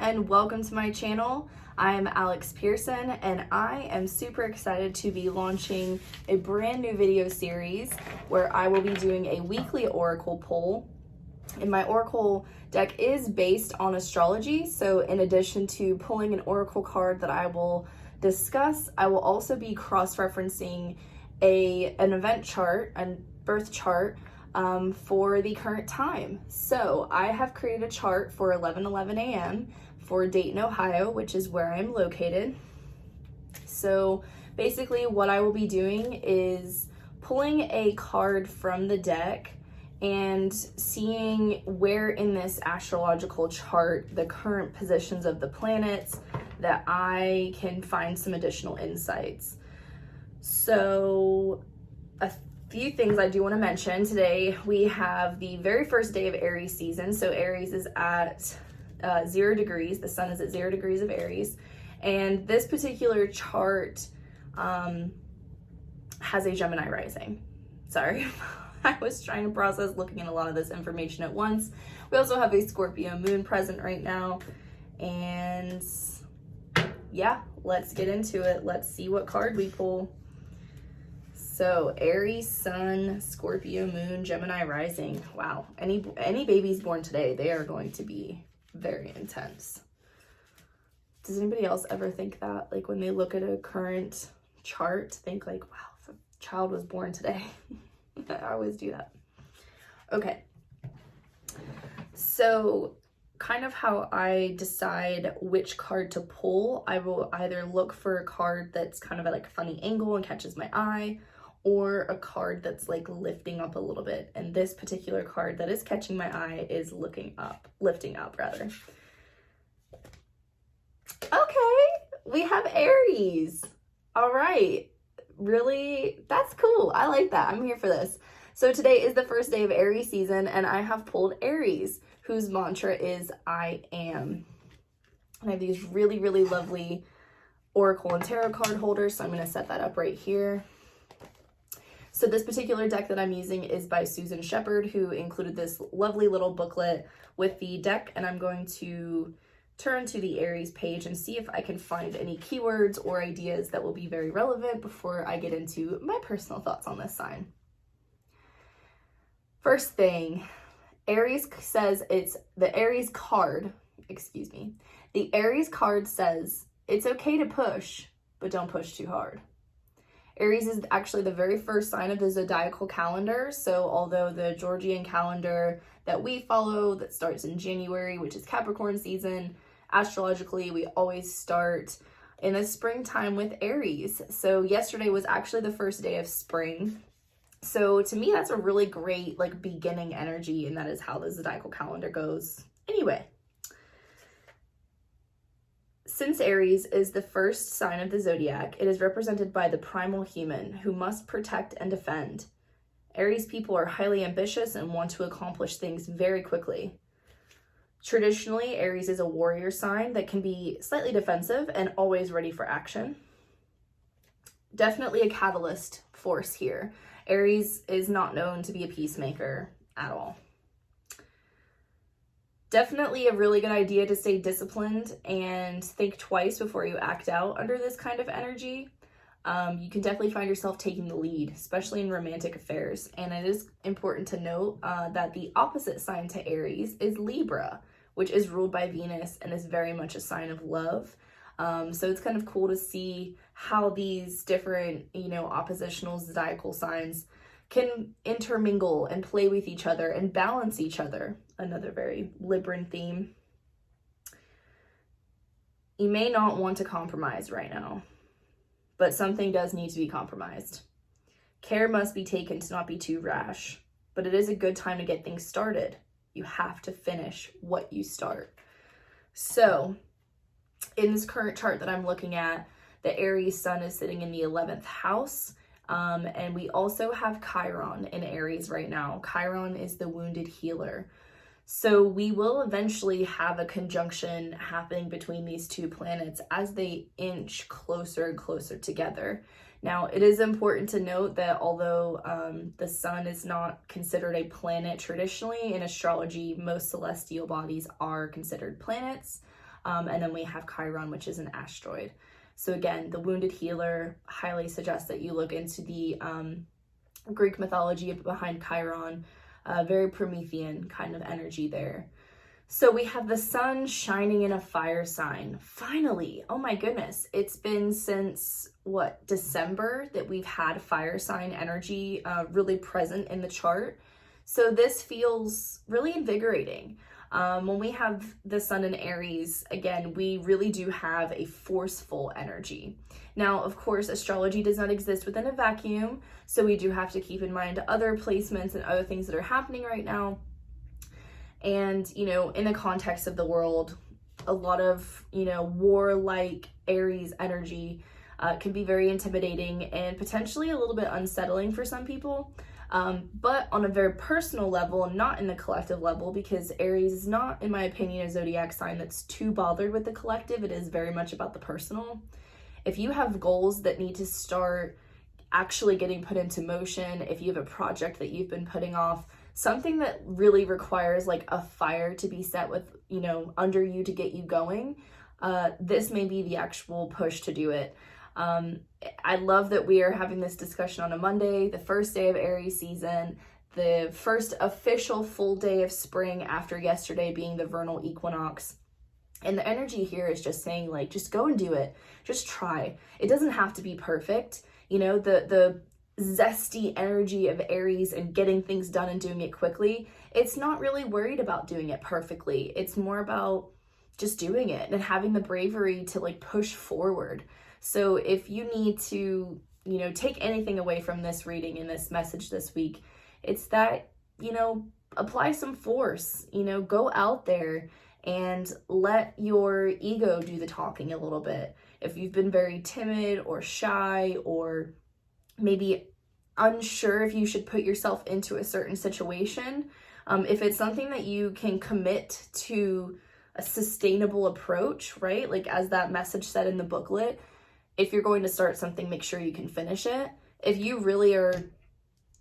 and welcome to my channel. I'm Alex Pearson and I am super excited to be launching a brand new video series where I will be doing a weekly oracle poll. And my oracle deck is based on astrology, so in addition to pulling an oracle card that I will discuss, I will also be cross-referencing an event chart, a birth chart, for the current time. So I have created a chart for 11:11 a.m. for Dayton, Ohio, which is where I'm located. So basically what I will be doing is pulling a card from the deck and seeing where in this astrological chart the current positions of the planets that I can find some additional insights. So a few things I do want to mention. Today we have the very first day of Aries season. So Aries is at 0 degrees. The sun is at 0 degrees of Aries. And this particular chart has a Gemini rising. Sorry, I was trying to process looking at a lot of this information at once. We also have a Scorpio moon present right now. And yeah, let's get into it. Let's see what card we pull. So Aries, Sun, Scorpio, Moon, Gemini rising. Wow. Any babies born today, they are going to be very intense. Does anybody else ever think that? Like when they look at a current chart, think like, wow, if a child was born today. I always do that. Okay. So kind of how I decide which card to pull, I will either look for a card that's kind of at like a funny angle and catches my eye, or a card that's like lifting up a little bit. And this particular card that is catching my eye is lifting up rather. Okay, we have Aries. All right, really, that's cool. I like that. I'm here for this. So today is the first day of Aries season and I have pulled Aries, whose mantra is I am. And I have these really, really lovely oracle and tarot card holders. So I'm going to set that up right here. So this particular deck that I'm using is by SHEPPARD, who included this lovely little booklet with the deck. And I'm going to turn to the Aries page and see if I can find any keywords or ideas that will be very relevant before I get into my personal thoughts on this sign. First thing, Aries says the Aries card says it's okay to push, but don't push too hard. Aries is actually the very first sign of the zodiacal calendar. So although the Georgian calendar that we follow that starts in January, which is Capricorn season, astrologically, we always start in the springtime with Aries. So yesterday was actually the first day of spring. So to me, that's a really great like beginning energy, and that is how the zodiacal calendar goes. Anyway, since Aries is the first sign of the zodiac, it is represented by the primal human who must protect and defend. Aries people are highly ambitious and want to accomplish things very quickly. Traditionally, Aries is a warrior sign that can be slightly defensive and always ready for action. Definitely a catalyst force here. Aries is not known to be a peacemaker at all. Definitely a really good idea to stay disciplined and think twice before you act out under this kind of energy. You can definitely find yourself taking the lead, especially in romantic affairs. And it is important to note that the opposite sign to Aries is Libra, which is ruled by Venus and is very much a sign of love. So it's kind of cool to see how these different, oppositional zodiacal signs can intermingle and play with each other and balance each other. Another very Libran theme. You may not want to compromise right now, but something does need to be compromised. Care must be taken to not be too rash, but it is a good time to get things started. You have to finish what you start. So in this current chart that I'm looking at, the Aries sun is sitting in the 11th house. And we also have Chiron in Aries right now. Chiron is the wounded healer. So we will eventually have a conjunction happening between these two planets as they inch closer and closer together. Now, it is important to note that although the sun is not considered a planet traditionally in astrology, most celestial bodies are considered planets. And then we have Chiron, which is an asteroid. So again, the wounded healer highly suggests that you look into the Greek mythology behind Chiron, very Promethean kind of energy there. So we have the sun shining in a fire sign. Finally, oh my goodness. It's been since, what, December that we've had fire sign energy really present in the chart. So this feels really invigorating. When we have the sun in Aries, again, we really do have a forceful energy. Now, of course, astrology does not exist within a vacuum, so we do have to keep in mind other placements and other things that are happening right now. And, you know, in the context of the world, a lot of, you know, warlike Aries energy can be very intimidating and potentially a little bit unsettling for some people. But on a very personal level and not in the collective level, because Aries is not, in my opinion, a zodiac sign that's too bothered with the collective. It is very much about the personal. If you have goals that need to start actually getting put into motion, if you have a project that you've been putting off, something that really requires like a fire to be set with, you know, under you to get you going, this may be the actual push to do it. I love that we are having this discussion on a Monday, the first day of Aries season, the first official full day of spring after yesterday being the vernal equinox. And the energy here is just saying, like, just go and do it. Just try. It doesn't have to be perfect. You know, the zesty energy of Aries and getting things done and doing it quickly, it's not really worried about doing it perfectly. It's more about just doing it and having the bravery to like push forward. So if you need to, you know, take anything away from this reading and this message this week, it's that, you know, apply some force, you know, go out there and let your ego do the talking a little bit. If you've been very timid or shy or maybe unsure if you should put yourself into a certain situation, if it's something that you can commit to a sustainable approach, right? Like as that message said in the booklet, if you're going to start something, make sure you can finish it. If you really are,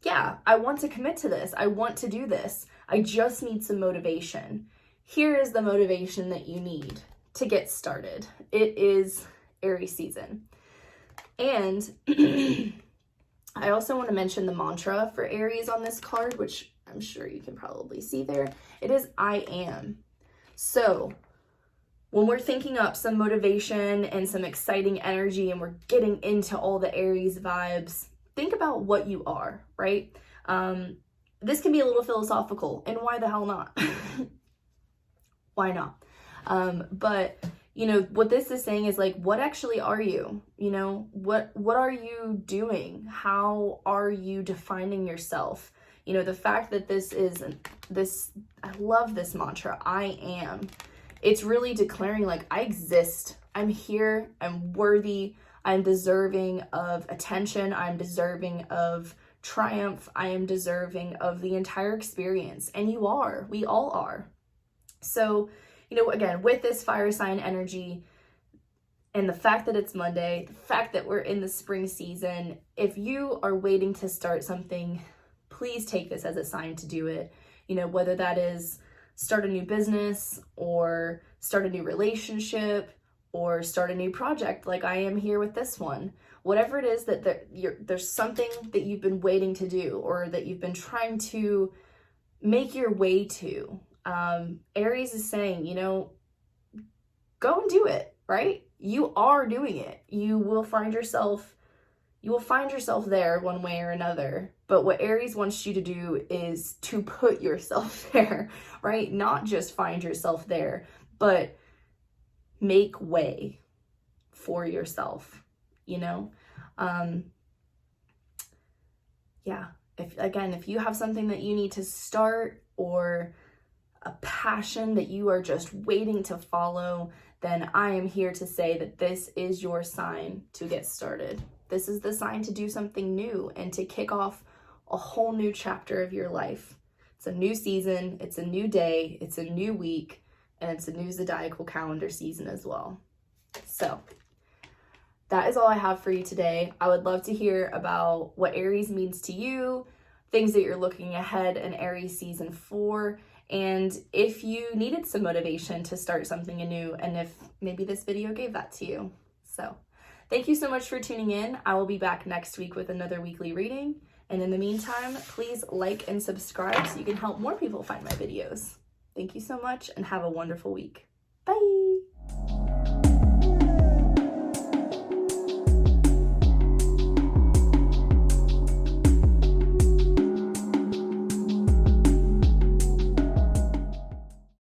yeah, I want to commit to this. I want to do this. I just need some motivation. Here is the motivation that you need to get started. It is Aries season. And I also want to mention the mantra for Aries on this card, which I'm sure you can probably see there. It is I am. So when we're thinking up some motivation and some exciting energy and we're getting into all the Aries vibes, think about what you are, right? This can be a little philosophical, and why the hell not? Why not? But you know, what this is saying is like, what actually are you? You know, what are you doing? How are you defining yourself? You know, the fact that I love this mantra, I am. It's really declaring like, I exist. I'm here. I'm worthy. I'm deserving of attention. I'm deserving of triumph. I am deserving of the entire experience. And you are. We all are. So, you know, again, with this fire sign energy and the fact that it's Monday, the fact that we're in the spring season, if you are waiting to start something, please take this as a sign to do it. You know, whether that is start a new business or start a new relationship or start a new project like I am here with this one. Whatever it is that there's something that you've been waiting to do or that you've been trying to make your way to. Aries is saying, you know, go and do it, right? You are doing it. You will find yourself there one way or another. But what Aries wants you to do is to put yourself there, right? Not just find yourself there, but make way for yourself, you know? Yeah. If you have something that you need to start or a passion that you are just waiting to follow, then I am here to say that this is your sign to get started. This is the sign to do something new and to kick off a whole new chapter of your life. It's a new season, it's a new day, it's a new week, and it's a new zodiacal calendar season as well. So that is all I have for you today. I would love to hear about what Aries means to you, things that you're looking ahead in Aries season 4, and if you needed some motivation to start something anew, and if maybe this video gave that to you. So thank you so much for tuning in. I will be back next week with another weekly reading. And in the meantime, please like and subscribe so you can help more people find my videos. Thank you so much and have a wonderful week.